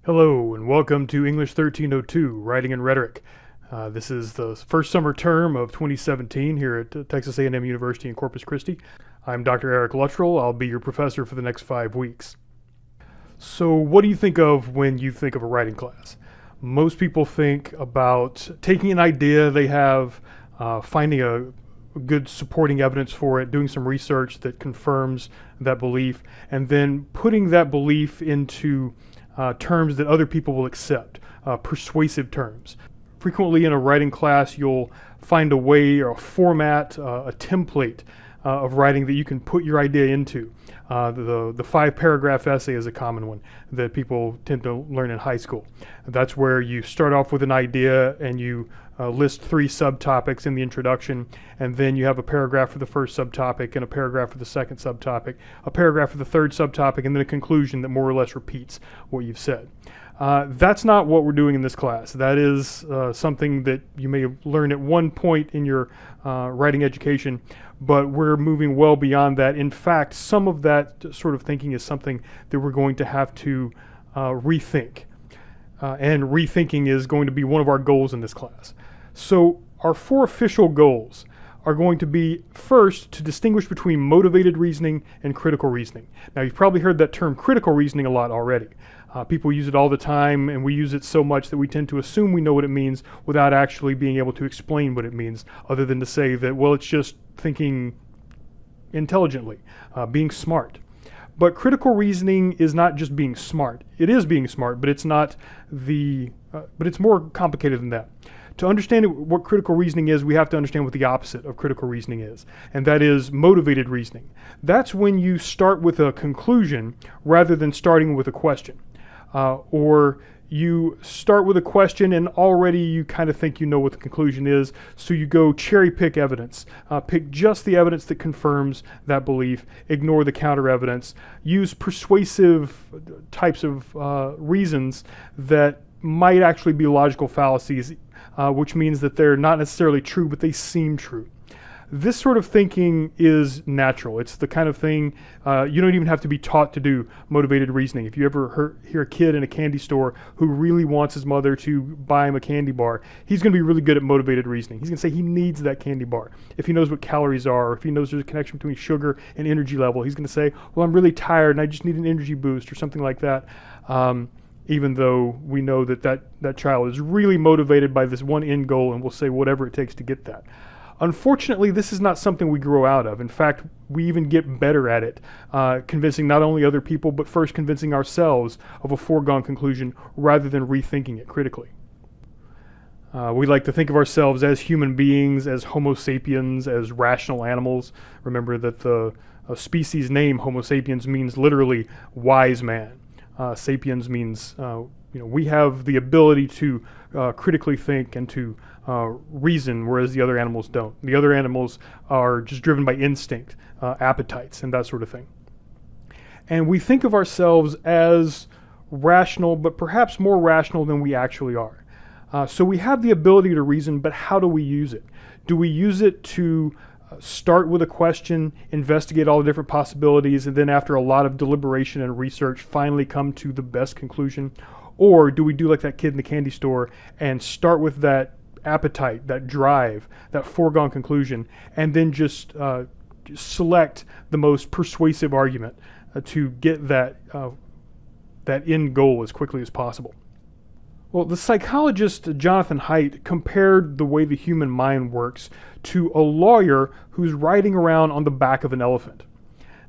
Hello and welcome to English 1302, Writing and Rhetoric. This is the first summer term of 2017 here at Texas A&M University in Corpus Christi. I'm Dr. Eric Luttrell. I'll be your professor for the next 5 weeks. So what do you think of when you think of a writing class? Most people think about taking an idea they have, finding a good supporting evidence for it, doing some research that confirms that belief, and then putting that belief into terms that other people will accept, persuasive terms. Frequently in a writing class, you'll find a way or a format, a template of writing that you can put your idea into. The 5-paragraph essay is a common one that people tend to learn in high school. That's where you start off with an idea and you list 3 subtopics in the introduction, and then you have a paragraph for the first subtopic and a paragraph for the second subtopic, a paragraph for the third subtopic, and then a conclusion that more or less repeats what you've said. That's not what we're doing in this class. That is something that you may have learned at one point in your writing education, but we're moving well beyond that. In fact, some of that sort of thinking is something that we're going to have to rethink. And rethinking is going to be one of our goals in this class. So our 4 official goals are going to be, first, to distinguish between motivated reasoning and critical reasoning. Now, you've probably heard that term critical reasoning a lot already. People use it all the time, and we use it so much that we tend to assume we know what it means without actually being able to explain what it means, other than to say that, well, it's just thinking intelligently, being smart. But critical reasoning is not just being smart. It is being smart, but it's not but it's more complicated than that. To understand what critical reasoning is, we have to understand what the opposite of critical reasoning is, and that is motivated reasoning. That's when you start with a conclusion rather than starting with a question. Or you start with a question and already you kind of think you know what the conclusion is, so you go cherry pick evidence. Pick just the evidence that confirms that belief, ignore the counter evidence, use persuasive types of reasons that might actually be logical fallacies, which means that they're not necessarily true, but they seem true. This sort of thinking is natural. It's the kind of thing you don't even have to be taught to do, motivated reasoning. If you ever hear a kid in a candy store who really wants his mother to buy him a candy bar, he's going to be really good at motivated reasoning. He's going to say he needs that candy bar. If he knows what calories are, or if he knows there's a connection between sugar and energy level, he's going to say, well, I'm really tired and I just need an energy boost or something like that. Even though we know that child is really motivated by this one end goal and will say whatever it takes to get that. Unfortunately, this is not something we grow out of. In fact, we even get better at it, convincing not only other people, but first convincing ourselves of a foregone conclusion rather than rethinking it critically. We like to think of ourselves as human beings, as Homo sapiens, as rational animals. Remember that the species name Homo sapiens means literally wise man. Sapiens means we have the ability to critically think and to reason, whereas the other animals don't. The other animals are just driven by instinct, appetites, and that sort of thing. And we think of ourselves as rational, but perhaps more rational than we actually are. So we have the ability to reason, but how do we use it? Do we use it to start with a question, investigate all the different possibilities, and then after a lot of deliberation and research, finally come to the best conclusion? Or do we do like that kid in the candy store and start with that appetite, that drive, that foregone conclusion, and then just select the most persuasive argument to get that end goal as quickly as possible? Well, the psychologist Jonathan Haidt compared the way the human mind works to a lawyer who's riding around on the back of an elephant.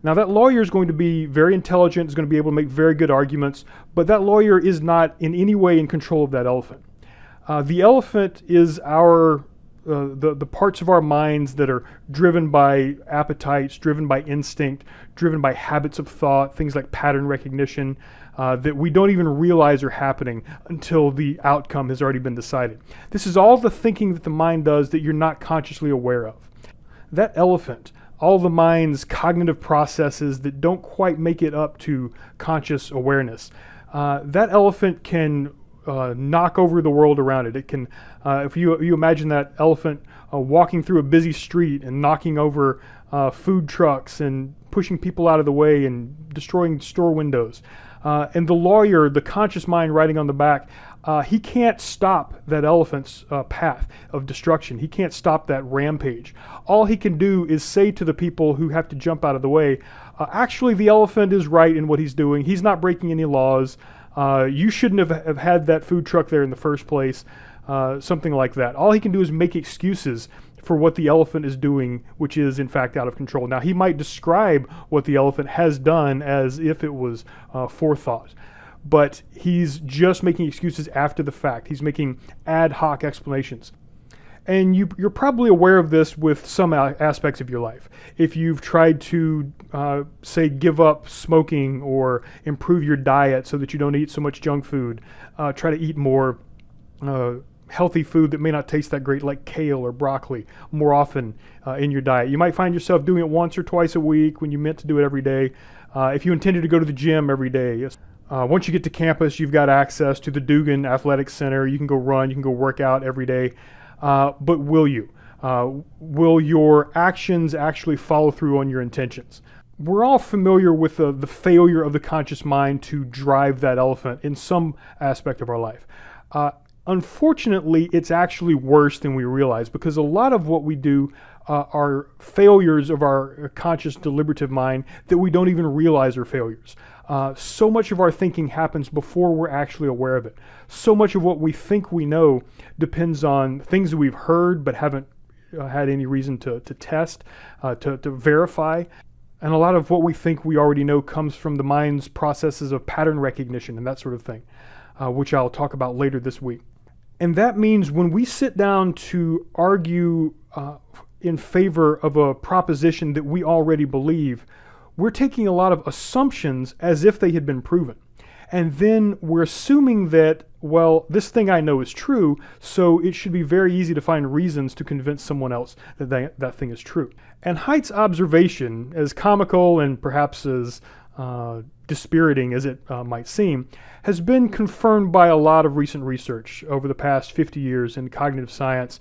Now, that lawyer is going to be very intelligent, is going to be able to make very good arguments, but that lawyer is not in any way in control of that elephant. The elephant is the parts of our minds that are driven by appetites, driven by instinct, driven by habits of thought, things like pattern recognition, that we don't even realize are happening until the outcome has already been decided. This is all the thinking that the mind does that you're not consciously aware of. That elephant, all the mind's cognitive processes that don't quite make it up to conscious awareness, that elephant can knock over the world around it. It can, if you imagine that elephant walking through a busy street and knocking over food trucks and pushing people out of the way and destroying store windows, And the lawyer, the conscious mind writing on the back, he can't stop that elephant's path of destruction. He can't stop that rampage. All he can do is say to the people who have to jump out of the way, actually the elephant is right in what he's doing. He's not breaking any laws. You shouldn't have had that food truck there in the first place. Something like that. All he can do is make excuses for what the elephant is doing, which is in fact out of control. Now, he might describe what the elephant has done as if it was forethought, but he's just making excuses after the fact. He's making ad hoc explanations. And you're probably aware of this with some aspects of your life. If you've tried to, say, give up smoking or improve your diet so that you don't eat so much junk food, try to eat more healthy food that may not taste that great, like kale or broccoli, more often in your diet. You might find yourself doing it once or twice a week when you meant to do it every day. If you intended to go to the gym every day, once you get to campus, you've got access to the Dugan Athletic Center. You can go run, you can go work out every day. But will you? Will your actions actually follow through on your intentions? We're all familiar with the failure of the conscious mind to drive that elephant in some aspect of our life. Unfortunately, it's actually worse than we realize, because a lot of what we do are failures of our conscious deliberative mind that we don't even realize are failures. So much of our thinking happens before we're actually aware of it. So much of what we think we know depends on things that we've heard but haven't had any reason to test, to verify. And a lot of what we think we already know comes from the mind's processes of pattern recognition and that sort of thing, which I'll talk about later this week. And that means when we sit down to argue in favor of a proposition that we already believe, we're taking a lot of assumptions as if they had been proven. And then we're assuming that, well, this thing I know is true, so it should be very easy to find reasons to convince someone else that that thing is true. And Haidt's observation, as comical and perhaps as dispiriting as it might seem, has been confirmed by a lot of recent research over the past 50 years in cognitive science.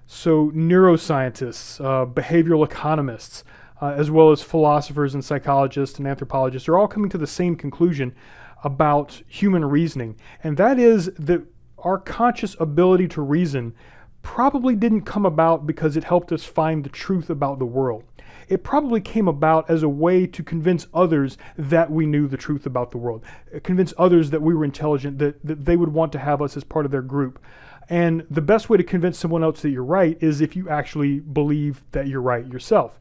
So neuroscientists, behavioral economists, as well as philosophers and psychologists and anthropologists are all coming to the same conclusion about human reasoning, and that is that our conscious ability to reason probably didn't come about because it helped us find the truth about the world. It probably came about as a way to convince others that we knew the truth about the world, convince others that we were intelligent, that they would want to have us as part of their group. And the best way to convince someone else that you're right is if you actually believe that you're right yourself.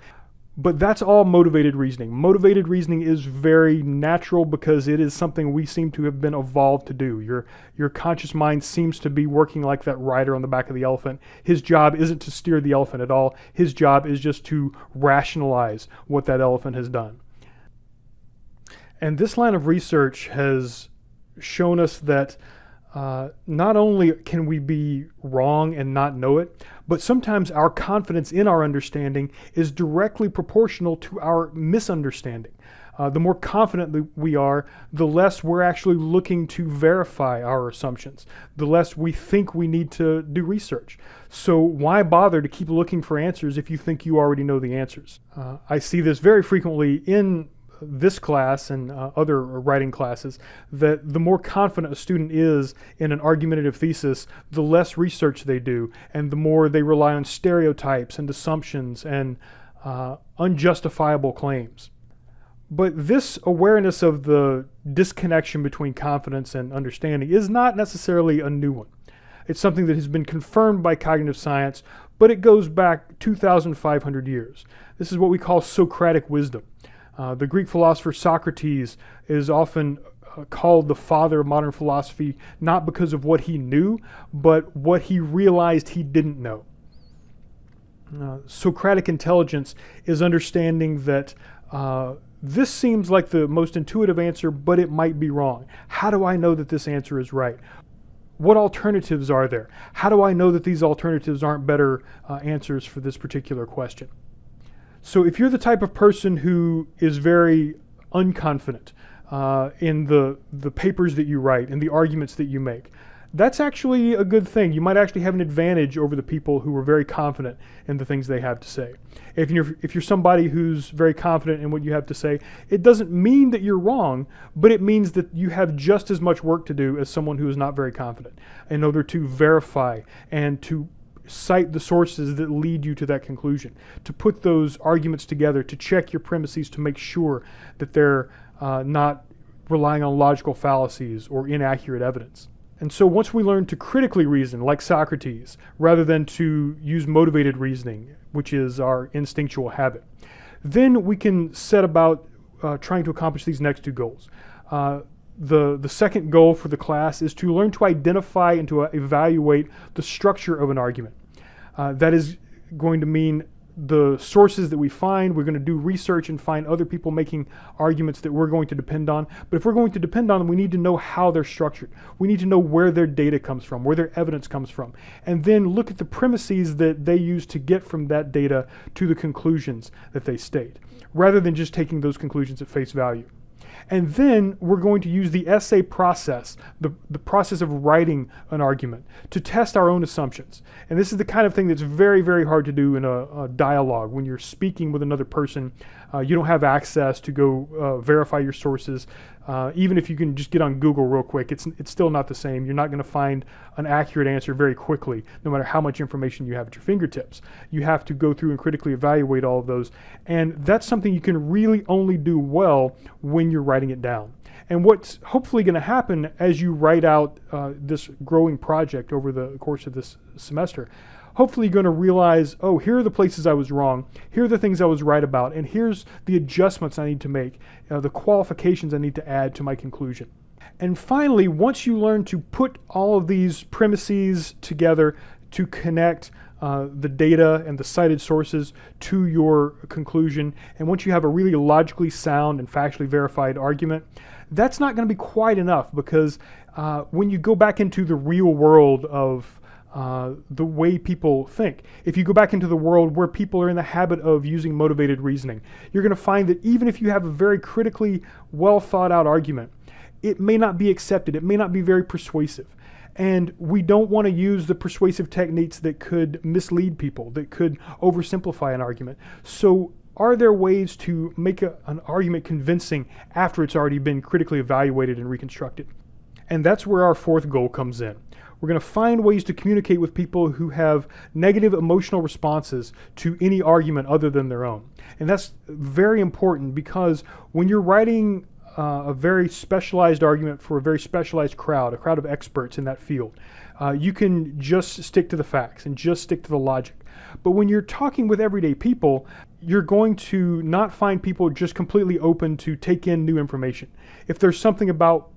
But that's all motivated reasoning. Motivated reasoning is very natural because it is something we seem to have been evolved to do. Your conscious mind seems to be working like that rider on the back of the elephant. His job isn't to steer the elephant at all. His job is just to rationalize what that elephant has done. And this line of research has shown us that not only can we be wrong and not know it, but sometimes our confidence in our understanding is directly proportional to our misunderstanding. The more confident we are, the less we're actually looking to verify our assumptions, the less we think we need to do research. So why bother to keep looking for answers if you think you already know the answers? I see this very frequently in this class and other writing classes, that the more confident a student is in an argumentative thesis, the less research they do, and the more they rely on stereotypes and assumptions and unjustifiable claims. But this awareness of the disconnection between confidence and understanding is not necessarily a new one. It's something that has been confirmed by cognitive science, but it goes back 2,500 years. This is what we call Socratic wisdom. The Greek philosopher Socrates is often called the father of modern philosophy, not because of what he knew, but what he realized he didn't know. Socratic intelligence is understanding that this seems like the most intuitive answer, but it might be wrong. How do I know that this answer is right? What alternatives are there? How do I know that these alternatives aren't better answers for this particular question? So if you're the type of person who is very unconfident in the papers that you write and the arguments that you make, that's actually a good thing. You might actually have an advantage over the people who are very confident in the things they have to say. If you're somebody who's very confident in what you have to say, it doesn't mean that you're wrong, but it means that you have just as much work to do as someone who is not very confident in order to verify and to cite the sources that lead you to that conclusion, to put those arguments together, to check your premises to make sure that they're not relying on logical fallacies or inaccurate evidence. And so once we learn to critically reason, like Socrates, rather than to use motivated reasoning, which is our instinctual habit, then we can set about trying to accomplish these next two goals. The second goal for the class is to learn to identify and to evaluate the structure of an argument. That is going to mean the sources that we find. We're going to do research and find other people making arguments that we're going to depend on. But if we're going to depend on them, we need to know how they're structured. We need to know where their data comes from, where their evidence comes from, and then look at the premises that they use to get from that data to the conclusions that they state, rather than just taking those conclusions at face value. And then we're going to use the essay process, the process of writing an argument, to test our own assumptions. And this is the kind of thing that's very, very hard to do in a dialogue. When you're speaking with another person, you don't have access to go verify your sources. Even if you can just get on Google real quick, it's still not the same. You're not going to find an accurate answer very quickly, no matter how much information you have at your fingertips. You have to go through and critically evaluate all of those. And that's something you can really only do well when you're writing it down. And what's hopefully going to happen as you write out this growing project over the course of this semester, hopefully you're going to realize, oh, here are the places I was wrong, here are the things I was right about, and here's the adjustments I need to make, the qualifications I need to add to my conclusion. And finally, once you learn to put all of these premises together to connect the data and the cited sources to your conclusion, and once you have a really logically sound and factually verified argument, that's not going to be quite enough, because when you go back into the real world of the way people think, if you go back into the world where people are in the habit of using motivated reasoning, you're going to find that even if you have a very critically well thought out argument, it may not be accepted, it may not be very persuasive. And we don't want to use the persuasive techniques that could mislead people, that could oversimplify an argument. So are there ways to make an argument convincing after it's already been critically evaluated and reconstructed? And that's where our fourth goal comes in. We're going to find ways to communicate with people who have negative emotional responses to any argument other than their own. And that's very important, because when you're writing a very specialized argument for a very specialized crowd, a crowd of experts in that field, you can just stick to the facts and just stick to the logic. But when you're talking with everyday people, you're going to not find people just completely open to take in new information. If there's something about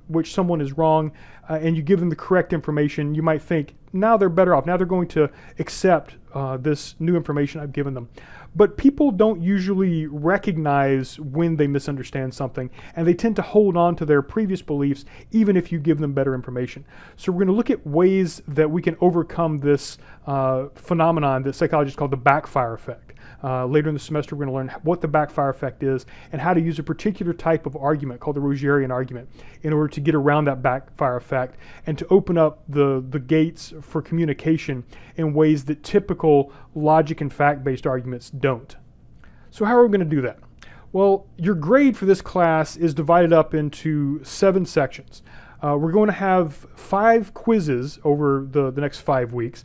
which someone is wrong, and you give them the correct information, you might think, now they're better off. Now they're going to accept this new information I've given them. But people don't usually recognize when they misunderstand something, and they tend to hold on to their previous beliefs even if you give them better information. So we're going to look at ways that we can overcome this phenomenon that psychologists call the backfire effect. Later in the semester, we're going to learn what the backfire effect is and how to use a particular type of argument called the Rogerian argument in order to get around that backfire effect and to open up the gates for communication in ways that typical logic and fact-based arguments don't. So how are we going to do that? Well, your grade for this class is divided up into 7 sections. We're going to have 5 quizzes over the next 5 weeks.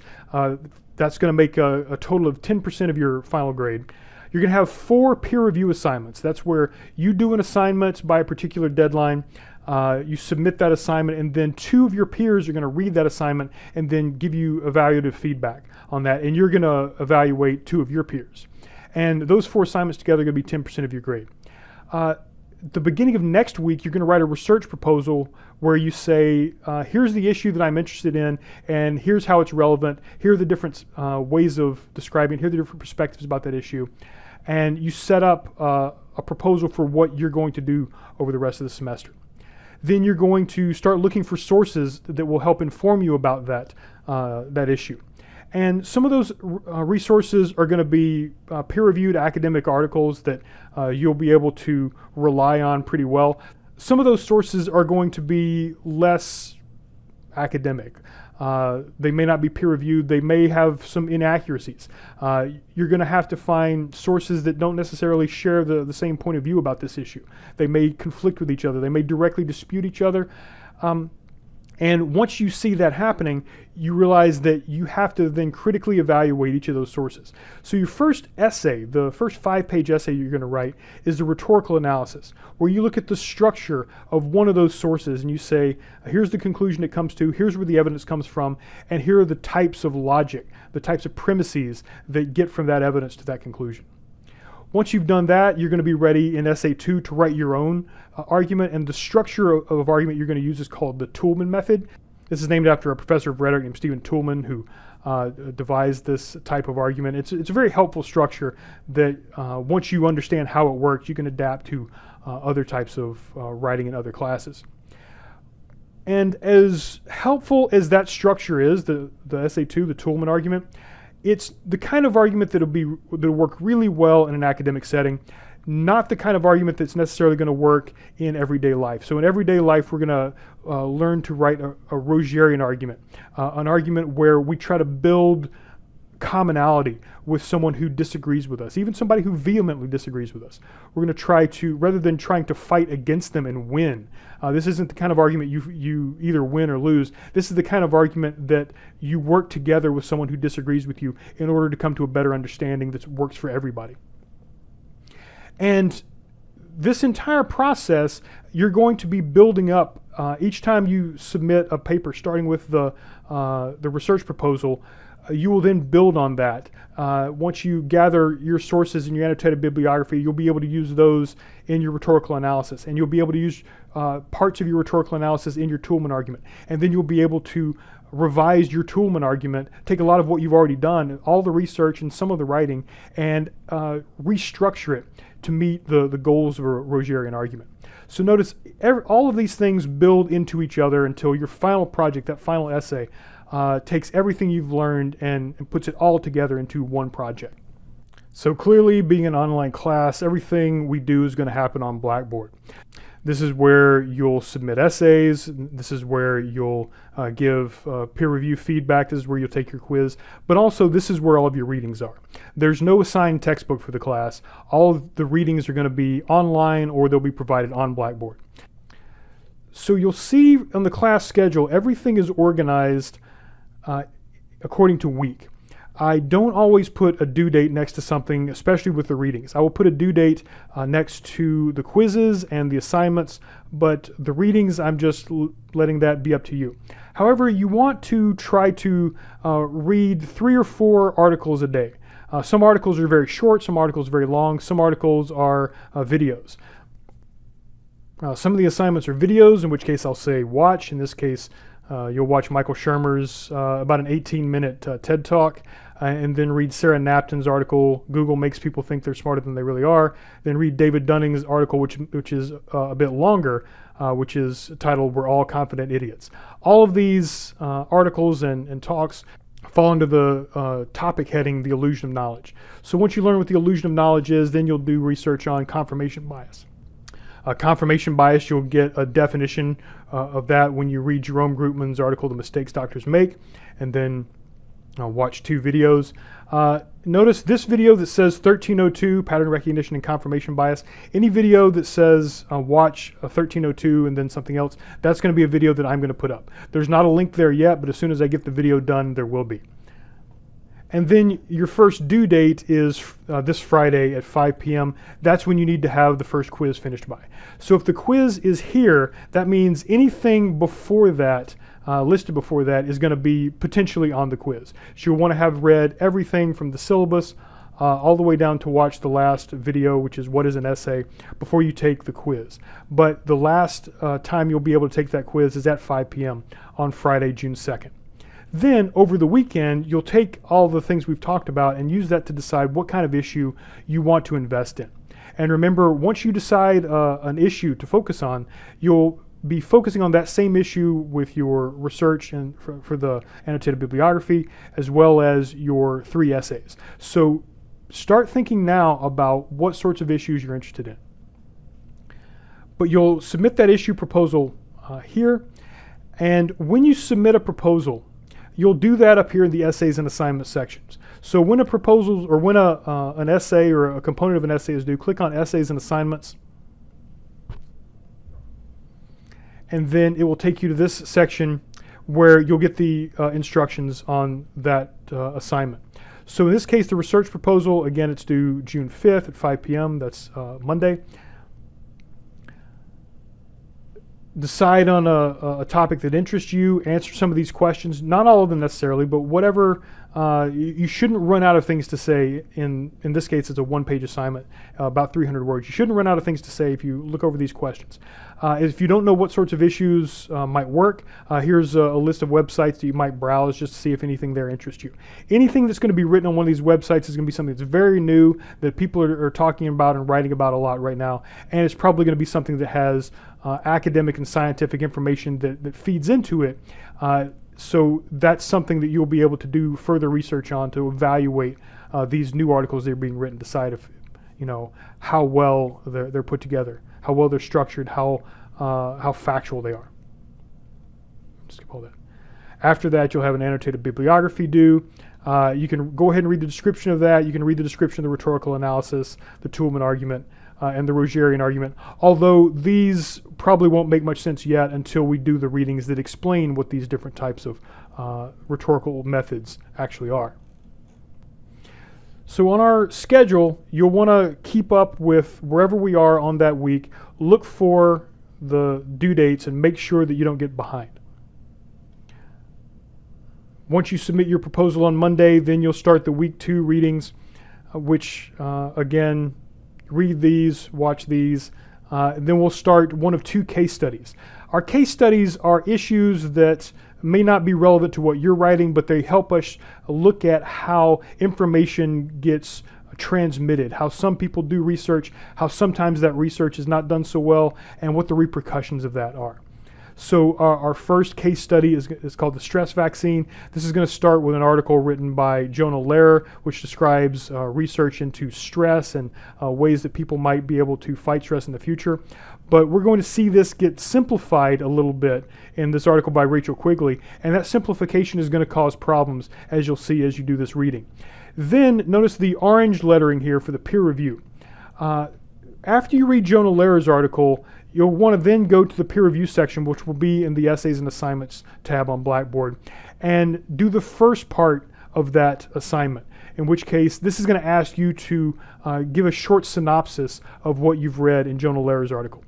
That's going to make a total of 10% of your final grade. You're going to have 4 peer review assignments. That's where you do an assignment by a particular deadline. You submit that assignment, and then 2 of your peers are going to read that assignment and then give you evaluative feedback on that. And you're going to evaluate 2 of your peers. And those 4 assignments together are going to be 10% of your grade. The beginning of next week, you're going to write a research proposal where you say, here's the issue that I'm interested in, and here's how it's relevant. Here are the different ways of describing it. Here are the different perspectives about that issue. And you set up a proposal for what you're going to do over the rest of the semester. Then you're going to start looking for sources that will help inform you about that issue. And some of those resources are going to be peer-reviewed academic articles that you'll be able to rely on pretty well. Some of those sources are going to be less academic. They may not be peer-reviewed. They may have some inaccuracies. You're going to have to find sources that don't necessarily share the same point of view about this issue. They may conflict with each other. They may directly dispute each other. And once you see that happening, you realize that you have to then critically evaluate each of those sources. So your first essay, the first 5-page essay you're going to write, is a rhetorical analysis, where you look at the structure of one of those sources and you say, here's the conclusion it comes to, here's where the evidence comes from, and here are the types of logic, the types of premises that get from that evidence to that conclusion. Once you've done that, you're going to be ready in Essay 2 to write your own argument, and the structure of argument you're going to use is called the Toulmin method. This is named after a professor of rhetoric named Stephen Toulmin, who devised this type of argument. It's a very helpful structure that once you understand how it works, you can adapt to other types of writing in other classes. And as helpful as that structure is, the Essay 2, the Toulmin argument, it's the kind of argument that'll work really well in an academic setting, not the kind of argument that's necessarily going to work in everyday life. So in everyday life, we're going to learn to write a Rogerian argument, an argument where we try to build commonality with someone who disagrees with us, even somebody who vehemently disagrees with us. We're going to try to, rather than trying to fight against them and win, this isn't the kind of argument you either win or lose. This is the kind of argument that you work together with someone who disagrees with you in order to come to a better understanding that works for everybody. And this entire process, you're going to be building up each time you submit a paper, starting with the research proposal. You will then build on that. Once you gather your sources in your annotated bibliography, you'll be able to use those in your rhetorical analysis, and you'll be able to use parts of your rhetorical analysis in your Toulmin argument. And then you'll be able to revise your Toulmin argument, take a lot of what you've already done, all the research and some of the writing, and restructure it to meet the goals of a Rogerian argument. So notice all of these things build into each other until your final project, that final essay, takes everything you've learned and puts it all together into one project. So clearly, being an online class, everything we do is going to happen on Blackboard. This is where you'll submit essays. This is where you'll give peer review feedback. This is where you'll take your quiz. But also, this is where all of your readings are. There's no assigned textbook for the class. All of the readings are going to be online, or they'll be provided on Blackboard. So you'll see on the class schedule, everything is organized according to week. I don't always put a due date next to something, especially with the readings. I will put a due date next to the quizzes and the assignments, but the readings, I'm just letting that be up to you. However, you want to try to read 3 or 4 articles a day. Some articles are very short, some articles are very long, some articles are videos. Some of the assignments are videos, in which case I'll say watch. In this case, you'll watch Michael Shermer's about an 18-minute TED Talk, and then read Sarah Knapton's article, Google Makes People Think They're Smarter Than They Really Are. Then read David Dunning's article, which is a bit longer, which is titled We're All Confident Idiots. All of these articles and talks fall under the topic heading, the illusion of knowledge. So once you learn what the illusion of knowledge is, then you'll do research on confirmation bias. Confirmation bias, you'll get a definition of that when you read Jerome Grootman's article, The Mistakes Doctors Make, and then watch 2 videos. Notice this video that says 1302, pattern recognition and confirmation bias. Any video that says watch 1302 and then something else, that's going to be a video that I'm going to put up. There's not a link there yet, but as soon as I get the video done, there will be. And then your first due date is this Friday at 5 p.m. That's when you need to have the first quiz finished by. So if the quiz is here, that means anything before that, listed before that, is going to be potentially on the quiz. So you'll want to have read everything from the syllabus all the way down to watch the last video, which is what is an essay, before you take the quiz. But the last time you'll be able to take that quiz is at 5 p.m. on Friday, June 2nd. Then over the weekend, you'll take all the things we've talked about and use that to decide what kind of issue you want to invest in. And remember, once you decide an issue to focus on, you'll be focusing on that same issue with your research and for the annotated bibliography, as well as your 3 essays. So start thinking now about what sorts of issues you're interested in. But you'll submit that issue proposal here. And when you submit a proposal, you'll do that up here in the essays and assignment sections. So when a proposal or when an essay or a component of an essay is due, click on essays and assignments. And then it will take you to this section where you'll get the instructions on that assignment. So in this case, the research proposal, again, it's due June 5th at 5 p.m. That's Monday. Decide on a topic that interests you, answer some of these questions, not all of them necessarily, but whatever. You shouldn't run out of things to say. In this case, it's a one-page assignment, about 300 words. You shouldn't run out of things to say if you look over these questions. If you don't know what sorts of issues might work, here's a list of websites that you might browse just to see if anything there interests you. Anything that's going to be written on one of these websites is going to be something that's very new, that people are talking about and writing about a lot right now, and it's probably going to be something that has academic and scientific information that feeds into it. So that's something that you'll be able to do further research on to evaluate these new articles that are being written, decide if, how well they're put together, how well they're structured, how factual they are. Skip all that. After that, you'll have an annotated bibliography due. You can go ahead and read the description of that. You can read the description of the rhetorical analysis, the Toulmin argument, and the Rogerian argument, although these probably won't make much sense yet until we do the readings that explain what these different types of rhetorical methods actually are. So on our schedule, you'll want to keep up with wherever we are on that week, look for the due dates and make sure that you don't get behind. Once you submit your proposal on Monday, then you'll start the week 2 readings, which again, read these, watch these, then we'll start one of 2 case studies. Our case studies are issues that may not be relevant to what you're writing, but they help us look at how information gets transmitted, how some people do research, how sometimes that research is not done so well, and what the repercussions of that are. So our first case study is called the stress vaccine. This is going to start with an article written by Jonah Lehrer, which describes research into stress and ways that people might be able to fight stress in the future. But we're going to see this get simplified a little bit in this article by Rachel Quigley, and that simplification is going to cause problems, as you'll see as you do this reading. Then notice the orange lettering here for the peer review. After you read Jonah Lehrer's article, you'll want to then go to the peer review section, which will be in the Essays and Assignments tab on Blackboard, and do the first part of that assignment, in which case this is going to ask you to give a short synopsis of what you've read in Jonah Lehrer's article.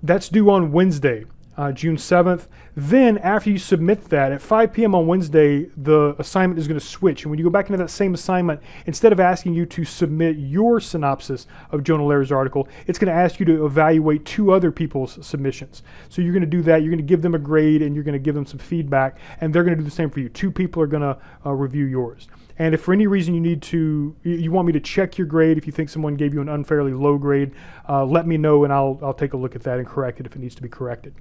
That's due on Wednesday, June 7th. Then after you submit that, at 5 p.m. on Wednesday, the assignment is going to switch. And when you go back into that same assignment, instead of asking you to submit your synopsis of Jonah Lehrer's article, it's going to ask you to evaluate 2 other people's submissions. So you're going to do that. You're going to give them a grade and you're going to give them some feedback, and they're going to do the same for you. 2 people are going to review yours. And if for any reason you want me to check your grade, if you think someone gave you an unfairly low grade, let me know and I'll take a look at that and correct it if it needs to be corrected.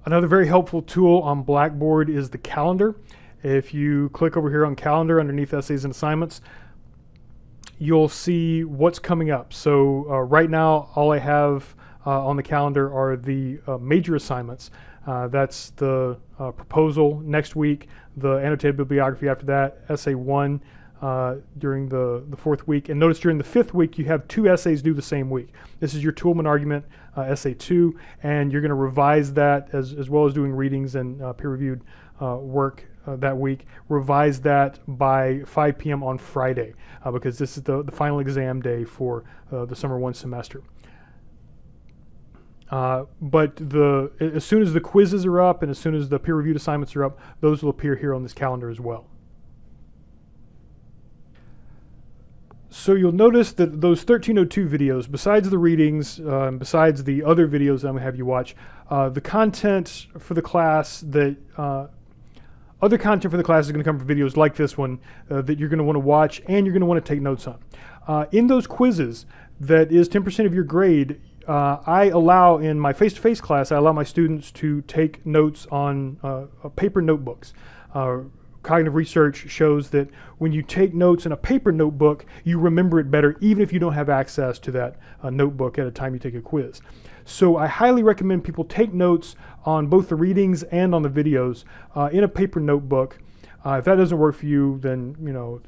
Another very helpful tool on Blackboard is the calendar. If you click over here on calendar underneath essays and assignments, you'll see what's coming up. So right now, all I have on the calendar are the major assignments. That's the proposal next week, the annotated bibliography after that, essay 1 during the 4th week. And notice during the 5th week, you have 2 essays due the same week. This is your Toulmin argument, essay 2, and you're going to revise that as well as doing readings and peer-reviewed work that week. Revise that by 5 p.m. on Friday because this is the final exam day for the summer 1 semester. But as soon as the quizzes are up and as soon as the peer-reviewed assignments are up, those will appear here on this calendar as well. So you'll notice that those 1302 videos, besides the readings, besides the other videos that I'm going to have you watch, the content for the class other content for the class is going to come from videos like this one that you're going to want to watch and you're going to want to take notes on. In those quizzes, that is 10% of your grade, I allow in my face-to-face class, I allow my students to take notes on paper notebooks. cognitive research shows that when you take notes in a paper notebook, you remember it better, even if you don't have access to that notebook at a time you take a quiz. So I highly recommend people take notes on both the readings and on the videos in a paper notebook. If that doesn't work for you, then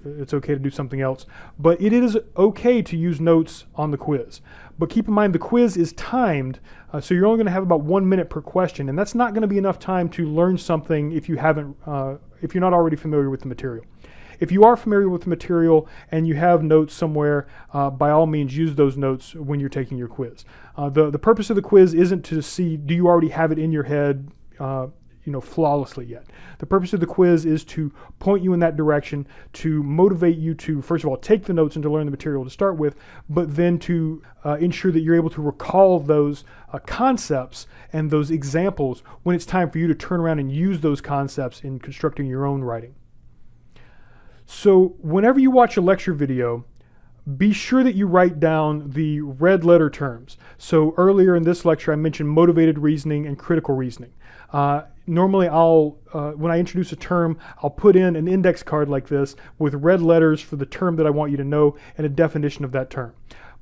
it's okay to do something else. But it is okay to use notes on the quiz. But keep in mind the quiz is timed, so you're only going to have about 1 minute per question, and that's not going to be enough time to learn something if you haven't, if you're not already familiar with the material. If you are familiar with the material and you have notes somewhere, by all means use those notes when you're taking your quiz. The purpose of the quiz isn't to see do you already have it in your head flawlessly yet. The purpose of the quiz is to point you in that direction, to motivate you to, first of all, take the notes and to learn the material to start with, but then to ensure that you're able to recall those concepts and those examples when it's time for you to turn around and use those concepts in constructing your own writing. So whenever you watch a lecture video, be sure that you write down the red letter terms. So earlier in this lecture, I mentioned motivated reasoning and critical reasoning. Normally when I introduce a term, I'll put in an index card like this with red letters for the term that I want you to know and a definition of that term.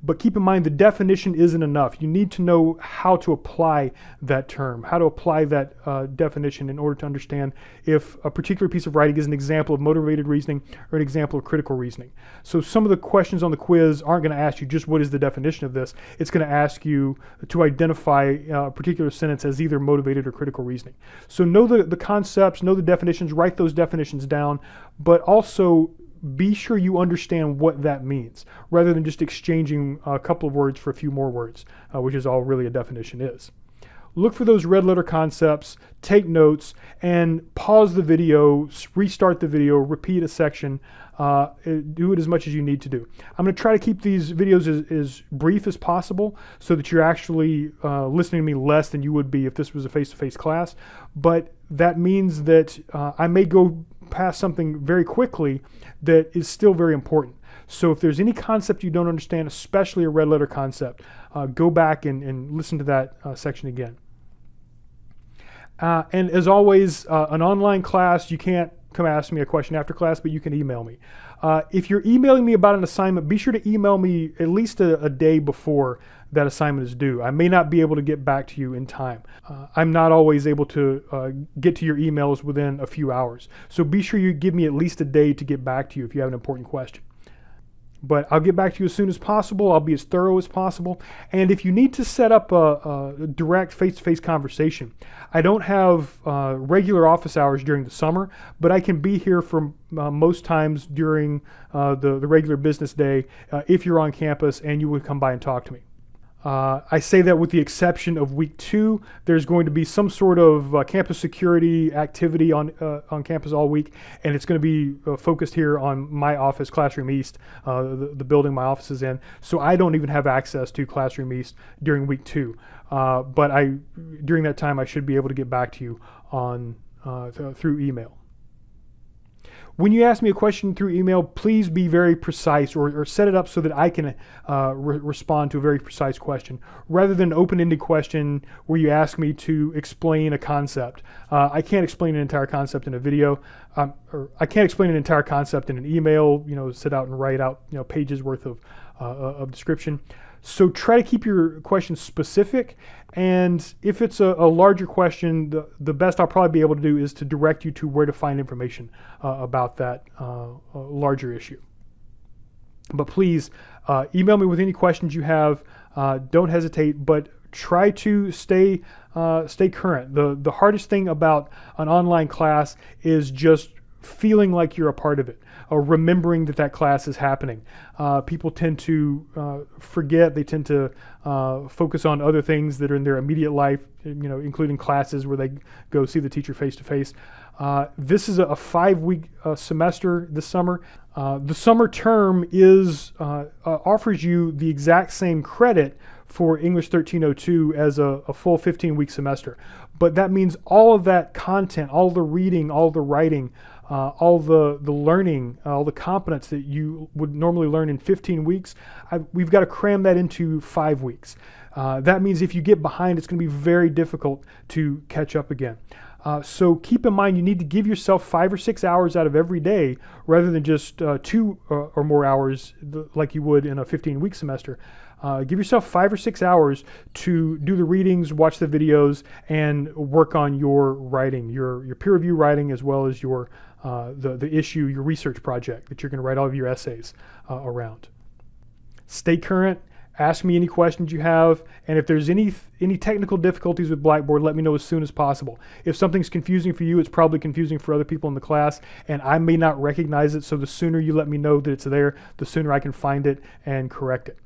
But keep in mind the definition isn't enough. You need to know how to apply that term, how to apply that definition in order to understand if a particular piece of writing is an example of motivated reasoning or an example of critical reasoning. So some of the questions on the quiz aren't going to ask you just what is the definition of this. It's going to ask you to identify a particular sentence as either motivated or critical reasoning. So know the concepts, know the definitions, write those definitions down, but also be sure you understand what that means, rather than just exchanging a couple of words for a few more words, which is all really a definition is. Look for those red letter concepts, take notes, and pause the video, restart the video, repeat a section, do it as much as you need to do. I'm going to try to keep these videos as brief as possible so that you're actually listening to me less than you would be if this was a face-to-face class, but that means that I may go past something very quickly that is still very important. So if there's any concept you don't understand, especially a red letter concept, go back and listen to that section again. And as always, an online class, you can't come ask me a question after class, but you can email me. If you're emailing me about an assignment, be sure to email me at least a day before that assignment is due. I may not be able to get back to you in time. I'm not always able to get to your emails within a few hours. So be sure you give me at least a day to get back to you if you have an important question. But I'll get back to you as soon as possible. I'll be as thorough as possible. And if you need to set up a direct face-to-face conversation, I don't have regular office hours during the summer, but I can be here for most times during the regular business day if you're on campus and you would come by and talk to me. I say that with the exception of week 2. There's going to be some sort of campus security activity on campus all week, and it's going to be focused here on my office, Classroom East, the building my office is in. So I don't even have access to Classroom East during week 2. But during that time, I should be able to get back to you on through email. When you ask me a question through email, please be very precise or set it up so that I can respond to a very precise question, rather than an open-ended question where you ask me to explain a concept. I can't explain an entire concept in a video, or I can't explain an entire concept in an email, sit out and write out pages worth of description. So try to keep your questions specific, and if it's a larger question, the best I'll probably be able to do is to direct you to where to find information about that larger issue. But please email me with any questions you have. Don't hesitate, but try to stay current. The hardest thing about an online class is just feeling like you're a part of it, or remembering that class is happening. People tend to forget. They tend to focus on other things that are in their immediate life, including classes where they go see the teacher face to face. This is a 5-week semester this summer. The summer term offers you the exact same credit for English 1302 as a full 15-week semester. But that means all of that content, all the reading, all the writing, all the learning, all the competence that you would normally learn in 15 weeks, we've got to cram that into 5 weeks. That means if you get behind, it's going to be very difficult to catch up again. So keep in mind you need to give yourself 5 or 6 hours out of every day rather than just 2 or more hours like you would in a 15-week semester. Give yourself 5 or 6 hours to do the readings, watch the videos, and work on your writing, your peer review writing, as well as your the issue, your research project that you're going to write all of your essays around. Stay current. Ask me any questions you have, and if there's any technical difficulties with Blackboard, let me know as soon as possible. If something's confusing for you, it's probably confusing for other people in the class, and I may not recognize it, so the sooner you let me know that it's there, the sooner I can find it and correct it.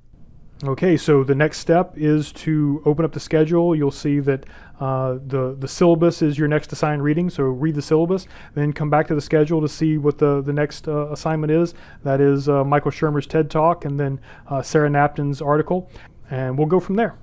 Okay, so the next step is to open up the schedule. You'll see that the syllabus is your next assigned reading, so read the syllabus, then come back to the schedule to see what the next assignment is. That is Michael Shermer's TED Talk and then Sarah Napton's article, and we'll go from there.